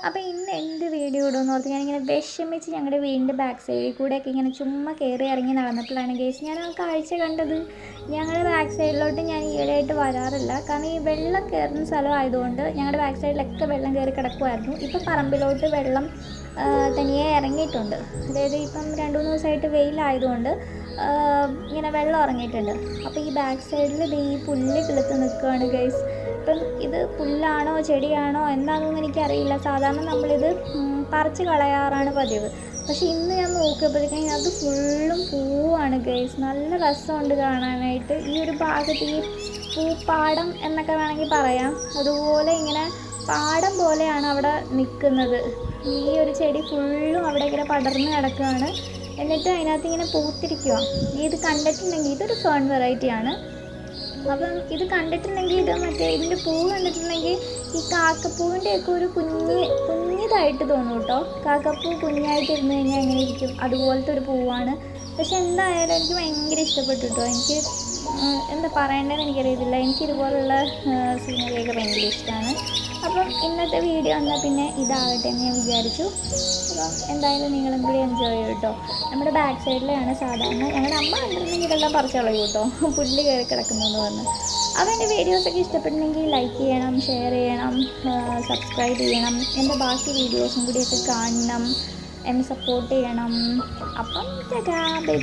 അപ്പോൾ ഇന്ന് എന്ത് വീഡിയോ ഇടുമെന്ന് ഓർത്ത് ഞാനിങ്ങനെ വിഷമിച്ച് ഞങ്ങളുടെ വീടിൻ്റെ ബാക്ക് സൈഡിൽ കൂടെയൊക്കെ ഇങ്ങനെ ചുമ്മാ കയറി ഇറങ്ങി നടന്നപ്പോഴാണ് ഗൈസ് ഞാൻ ആ കാഴ്ച കണ്ടത്. ഞങ്ങളുടെ ബാക്ക് സൈഡിലോട്ട് ഞാൻ ഈയിടെയായിട്ട് വരാറില്ല, കാരണം ഈ വെള്ളം കയറുന്ന സ്ഥലമായതുകൊണ്ട് ഞങ്ങളുടെ ബാക്ക് സൈഡിലൊക്കെ വെള്ളം കയറി കിടക്കുമായിരുന്നു. ഇപ്പോൾ പറമ്പിലോട്ട് വെള്ളം തനിയെ ഇറങ്ങിയിട്ടുണ്ട്. അതായത് ഇപ്പം 2-3 ദിവസമായിട്ട് വെയിലായതുകൊണ്ട് ഇങ്ങനെ വെള്ളം ഇറങ്ങിയിട്ടുണ്ട്. അപ്പോൾ ഈ ബാക്ക് സൈഡിൽ ഈ പുല്ല് കിളുത്ത് നിൽക്കുകയാണ് ഗൈസ്. ഇപ്പം ഇത് പുല്ലാണോ ചെടിയാണോ എന്താണെന്നൊന്നും എനിക്കറിയില്ല. സാധാരണ നമ്മളിത് പറിച്ച് കളയാറാണ് പതിവ്. പക്ഷേ ഇന്ന് ഞാൻ നോക്കിയപ്പോഴത്തേക്കും അത് ഫുള്ളും പൂവാണ് ഗൈസ്. നല്ല രസമുണ്ട് കാണാനായിട്ട്. ഈ ഒരു ഭാഗത്ത് ഈ പൂപ്പാടം എന്നൊക്കെ വേണമെങ്കിൽ പറയാം, അതുപോലെ ഇങ്ങനെ പാടം പോലെയാണ് അവിടെ നിൽക്കുന്നത്. ഈ ഒരു ചെടി ഫുള്ളും അവിടെ ഇങ്ങനെ പടർന്ന് കിടക്കുകയാണ്. എന്നിട്ട് അതിനകത്ത് ഇങ്ങനെ പൂത്തിരിക്കുക. ഇത് കണ്ടിട്ടുണ്ടെങ്കിൽ ഇതൊരു ഫേൺ വെറൈറ്റിയാണ്. അപ്പം ഇത് കണ്ടിട്ടുണ്ടെങ്കിൽ ഇത് ഇതിൻ്റെ പൂ കണ്ടിട്ടുണ്ടെങ്കിൽ ഈ കാക്കപ്പൂവിൻ്റെയൊക്കെ ഒരു കുഞ്ഞിതായിട്ട് തോന്നും കേട്ടോ. കാക്കപ്പൂ കുഞ്ഞായിട്ട് ഇരുന്ന് കഴിഞ്ഞാൽ എങ്ങനെ ഇരിക്കും, അതുപോലത്തെ ഒരു പൂവാണ്. പക്ഷെ എന്തായാലും എനിക്ക് ഭയങ്കര ഇഷ്ടപ്പെട്ടു കേട്ടോ. എനിക്ക് എന്താ പറയേണ്ടതെന്ന് എനിക്കറിയത്തില്ല. എനിക്കിതുപോലുള്ള സീനറിയൊക്കെ ഭയങ്കര ഇഷ്ടമാണ്. അപ്പം ഇന്നത്തെ വീഡിയോ എന്നാൽ പിന്നെ ഇതാകട്ടെ എന്ന് ഞാൻ വിചാരിച്ചു. അപ്പം എന്തായാലും നിങ്ങളും കൂടി എൻജോയ് ചെയ്യും കേട്ടോ. നമ്മുടെ ബാക്ക് സൈഡിലാണ് സാധാരണ. ഞങ്ങളുടെ അമ്മ കണ്ടിട്ടുണ്ടെങ്കിൽ ഇതെല്ലാം പറിച്ച് കളയും കേട്ടോ, പുല്ല് കയറി കിടക്കുന്നതെന്ന് പറഞ്ഞ്. അപ്പോൾ എൻ്റെ വീഡിയോസൊക്കെ ഇഷ്ടപ്പെട്ടിട്ടുണ്ടെങ്കിൽ ലൈക്ക് ചെയ്യണം, ഷെയർ ചെയ്യണം, സബ്സ്ക്രൈബ് ചെയ്യണം. എൻ്റെ ബാക്കി വീഡിയോസും കൂടിയൊക്കെ കാണണം, എന്നെ സപ്പോർട്ട് ചെയ്യണം. അപ്പം ബൈ.